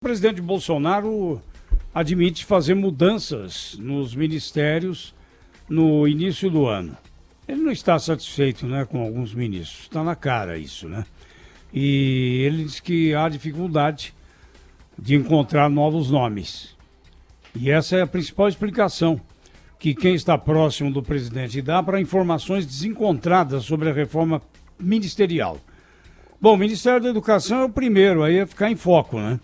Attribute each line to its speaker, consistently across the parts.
Speaker 1: O presidente Bolsonaro admite fazer mudanças nos ministérios no início do ano. Ele não está satisfeito, né, com alguns ministros. Está na cara isso, né? E ele diz que há dificuldade de encontrar novos nomes. E essa é a principal explicação que quem está próximo do presidente dá para informações desencontradas sobre a reforma ministerial. Bom, o Ministério da Educação é o primeiro aí a ficar em foco, né?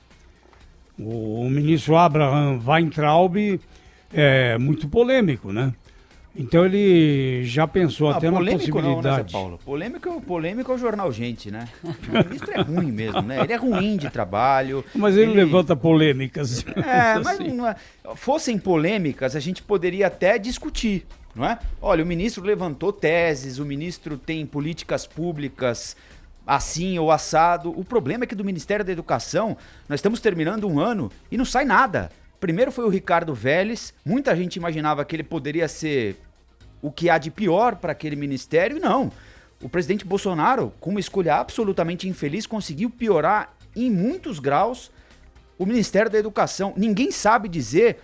Speaker 1: O ministro Abraham Weintraub é muito polêmico, né? Então ele já pensou até na possibilidade.
Speaker 2: Não, né, Zé Paulo? Polêmico é o jornal Gente, né? O ministro é ruim mesmo, né? Ele é ruim de trabalho.
Speaker 1: Mas ele levanta polêmicas.
Speaker 2: Mas não é. Fossem polêmicas, a gente poderia até discutir, não é? Olha, o ministro levantou teses, o ministro tem políticas públicas assim ou assado. O problema é que do Ministério da Educação, nós estamos terminando um ano e não sai nada. Primeiro foi o Ricardo Vélez, muita gente imaginava que ele poderia ser o que há de pior para aquele ministério, e não. O presidente Bolsonaro, com uma escolha absolutamente infeliz, conseguiu piorar em muitos graus o Ministério da Educação. Ninguém sabe dizer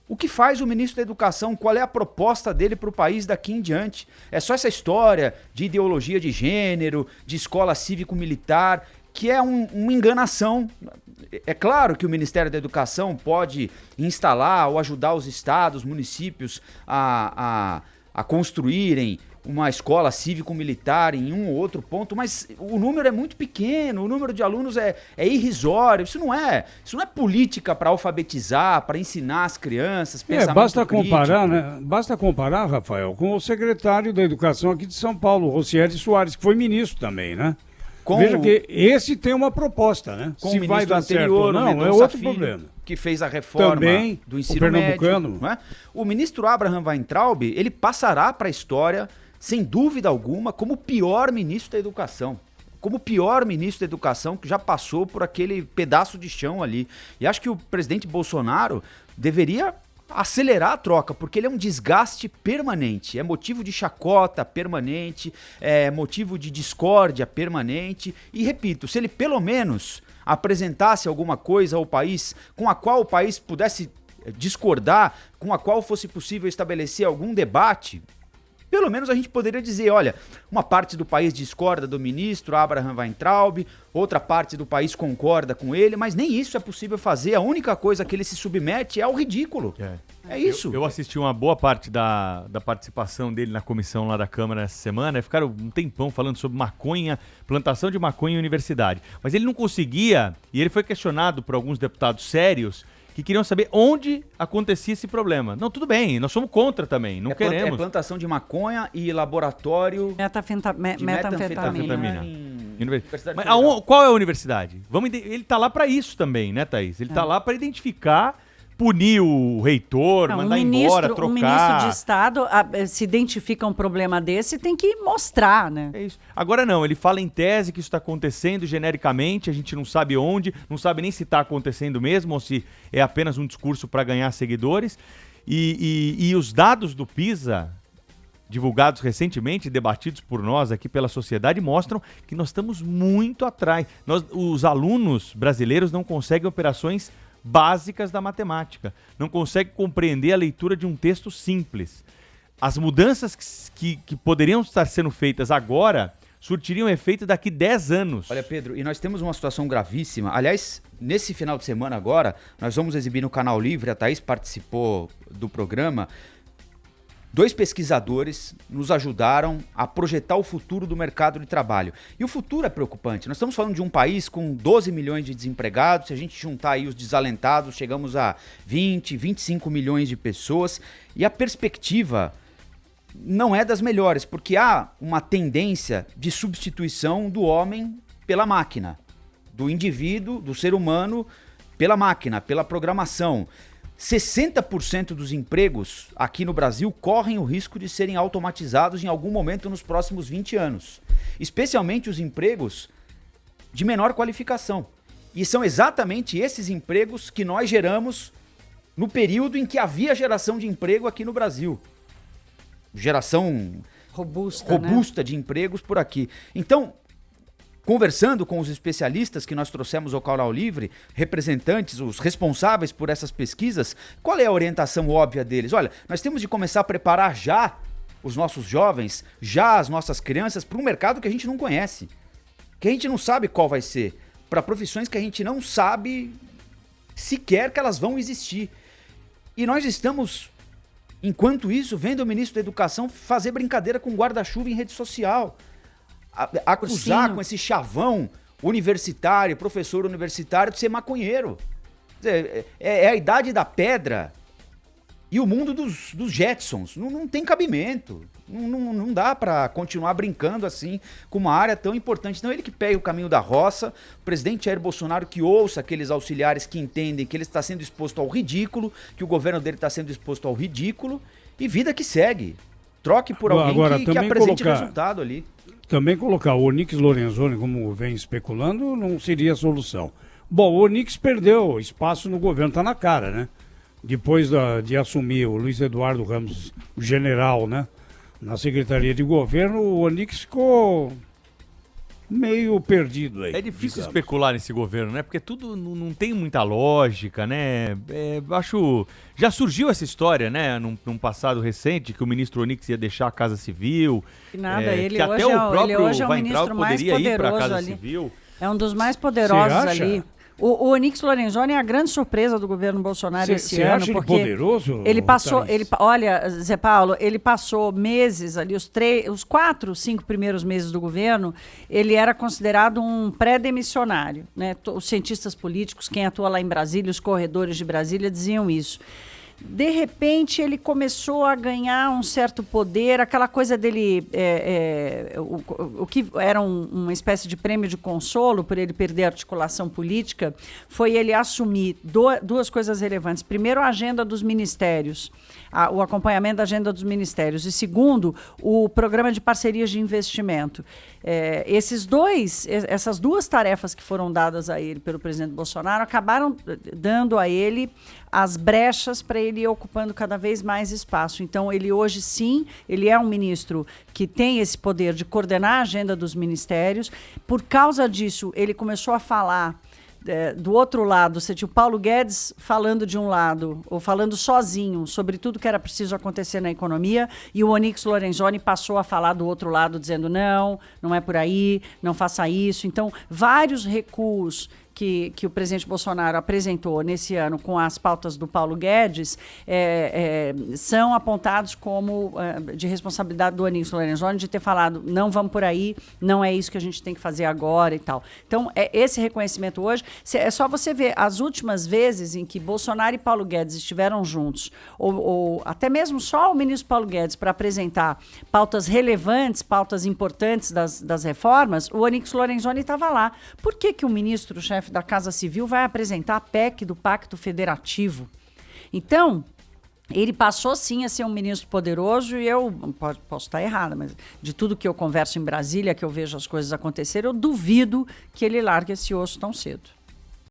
Speaker 2: o que faz o ministro da Educação, qual é a proposta dele para o país daqui em diante. É só essa história de ideologia de gênero, de escola cívico-militar, que é uma enganação. É claro que o Ministério da Educação pode instalar ou ajudar os estados, municípios a construírem uma escola cívico-militar em um ou outro ponto, mas o número é muito pequeno, o número de alunos é irrisório. Isso não é política para alfabetizar, para ensinar as crianças, pensamento
Speaker 1: basta
Speaker 2: crítico.
Speaker 1: comparar, né? Basta comparar, Rafael, com o secretário da Educação aqui de São Paulo, Rocieli Soares, que foi ministro também, né? Veja que esse tem uma proposta, né?
Speaker 2: Com
Speaker 1: se
Speaker 2: o
Speaker 1: vai dar certo ou não, é
Speaker 2: Mendonça
Speaker 1: outro
Speaker 2: Filho,
Speaker 1: problema.
Speaker 2: que fez a reforma
Speaker 1: também,
Speaker 2: do ensino
Speaker 1: o pernambucano.
Speaker 2: médio. Não é? O ministro Abraham Weintraub, ele passará para a história, sem dúvida alguma, como o pior ministro da Educação. Como o pior ministro da Educação que já passou por aquele pedaço de chão ali. E acho que o presidente Bolsonaro deveria acelerar a troca, porque ele é um desgaste permanente, é motivo de chacota permanente, é motivo de discórdia permanente. E repito, se ele pelo menos apresentasse alguma coisa ao país com a qual o país pudesse discordar, com a qual fosse possível estabelecer algum debate, pelo menos a gente poderia dizer, olha, uma parte do país discorda do ministro Abraham Weintraub, outra parte do país concorda com ele, mas nem isso é possível fazer. A única coisa que ele se submete é ao ridículo. É isso.
Speaker 3: Eu assisti uma boa parte da participação dele na comissão lá da Câmara essa semana, ficaram um tempão falando sobre maconha, plantação de maconha em universidade. Mas ele não conseguia, e ele foi questionado por alguns deputados sérios, que queriam saber onde acontecia esse problema. Não, tudo bem, nós somos contra também, não queremos.
Speaker 2: É plantação de maconha e laboratório de
Speaker 3: metanfetamina. Mas
Speaker 2: Federal.
Speaker 3: qual é a universidade? Ele está lá para isso também, né, Thaís? Ele está lá para identificar, punir o reitor, mandar embora, trocar.
Speaker 4: Um ministro de Estado se identifica um problema desse, tem que mostrar, né?
Speaker 3: É isso. Agora não, ele fala em tese que isso está acontecendo genericamente, a gente não sabe onde, não sabe nem se está acontecendo mesmo ou se é apenas um discurso para ganhar seguidores. E os dados do PISA, divulgados recentemente, debatidos por nós aqui pela sociedade, mostram que nós estamos muito atrás. Os alunos brasileiros não conseguem operações básicas da matemática, não consegue compreender a leitura de um texto simples. As mudanças que poderiam estar sendo feitas agora surtiriam efeito daqui 10 anos.
Speaker 2: Olha, Pedro, e nós temos uma situação gravíssima. Aliás, nesse final de semana agora, nós vamos exibir no Canal Livre, a Thaís participou do programa. 2 pesquisadores nos ajudaram a projetar o futuro do mercado de trabalho. E o futuro é preocupante. Nós estamos falando de um país com 12 milhões de desempregados. Se a gente juntar aí os desalentados, chegamos a 20, 25 milhões de pessoas. E a perspectiva não é das melhores, porque há uma tendência de substituição do homem pela máquina, do indivíduo, do ser humano, pela máquina, pela programação. 60% dos empregos aqui no Brasil correm o risco de serem automatizados em algum momento nos próximos 20 anos. Especialmente os empregos de menor qualificação. E são exatamente esses empregos que nós geramos no período em que havia geração de emprego aqui no Brasil. Geração robusta, né? De empregos por aqui. Então, conversando com os especialistas que nós trouxemos ao Canal Livre, representantes, os responsáveis por essas pesquisas, qual é a orientação óbvia deles? Olha, nós temos de começar a preparar já os nossos jovens, já as nossas crianças, para um mercado que a gente não conhece, que a gente não sabe qual vai ser, para profissões que a gente não sabe sequer que elas vão existir. E nós estamos, enquanto isso, vendo o ministro da Educação fazer brincadeira com guarda-chuva em rede social, acusar
Speaker 4: Cursinho.
Speaker 2: com esse chavão universitário, professor universitário, de ser maconheiro. Quer dizer, é a idade da pedra e o mundo dos Jetsons. Não tem cabimento. Não dá para continuar brincando assim com uma área tão importante. Então ele que pega o caminho da roça, o presidente Jair Bolsonaro que ouça aqueles auxiliares que entendem que ele está sendo exposto ao ridículo, que o governo dele está sendo exposto ao ridículo, e vida que segue. Troque por alguém
Speaker 1: Agora,
Speaker 2: que
Speaker 1: também
Speaker 2: apresente
Speaker 1: colocar-
Speaker 2: resultado ali.
Speaker 1: Também colocar o Onyx Lorenzoni, como vem especulando, não seria a solução. Bom, o Onyx perdeu espaço no governo, tá na cara, né? Depois de assumir o Luiz Eduardo Ramos, o general, né? Na Secretaria de Governo, o Onyx ficou meio perdido aí.
Speaker 3: É difícil
Speaker 1: digamos.
Speaker 3: especular nesse governo, né? Porque tudo não tem muita lógica, né? Acho. Já surgiu essa história, né? Num passado recente, que o ministro Onyx ia deixar a Casa Civil.
Speaker 4: Que nada, ele
Speaker 3: que
Speaker 4: hoje
Speaker 3: até
Speaker 4: é
Speaker 3: o
Speaker 4: o-
Speaker 3: próprio
Speaker 4: ele hoje é o
Speaker 3: Weintraub
Speaker 4: ministro mais
Speaker 3: poderia ir para a
Speaker 4: poderoso
Speaker 3: Casa
Speaker 4: ali.
Speaker 3: Civil.
Speaker 4: É um dos mais poderosos
Speaker 1: Você acha?
Speaker 4: ali. O Onyx Lorenzoni é a grande surpresa do governo Bolsonaro esse
Speaker 1: Você
Speaker 4: ano,
Speaker 1: acha ele
Speaker 4: porque
Speaker 1: poderoso?
Speaker 4: ele passou,
Speaker 1: Thaís?
Speaker 4: olha, Zé Paulo, ele passou meses ali, os 4, 5 primeiros meses do governo, ele era considerado um pré-demissionário, né? Os cientistas políticos, quem atua lá em Brasília, os corredores de Brasília diziam isso. De repente, ele começou a ganhar um certo poder, aquela coisa dele, o que era uma espécie de prêmio de consolo por ele perder a articulação política, foi ele assumir duas coisas relevantes. Primeiro, a agenda dos ministérios, o acompanhamento da agenda dos ministérios. E segundo, o programa de parcerias de investimento. Essas duas tarefas que foram dadas a ele pelo presidente Bolsonaro acabaram dando a ele as brechas para ele ir ocupando cada vez mais espaço. Então, ele hoje, sim, ele é um ministro que tem esse poder de coordenar a agenda dos ministérios. Por causa disso, ele começou a falar do outro lado. Você tinha o Paulo Guedes falando de um lado, ou falando sozinho, sobre tudo que era preciso acontecer na economia, e o Onyx Lorenzoni passou a falar do outro lado, dizendo não é por aí, não faça isso. Então, vários recuos que o presidente Bolsonaro apresentou nesse ano com as pautas do Paulo Guedes são apontados como de responsabilidade do Onyx Lorenzoni de ter falado, não vamos por aí, não é isso que a gente tem que fazer agora e tal. Então, esse reconhecimento hoje, é só você ver as últimas vezes em que Bolsonaro e Paulo Guedes estiveram juntos, ou até mesmo só o ministro Paulo Guedes para apresentar pautas relevantes, pautas importantes das reformas, o Onyx Lorenzoni estava lá. Por que o ministro-chefe da Casa Civil vai apresentar a PEC do Pacto Federativo? Então, ele passou sim a ser um ministro poderoso, e eu posso estar errada, mas de tudo que eu converso em Brasília, que eu vejo as coisas acontecerem, eu duvido que ele largue esse osso tão cedo.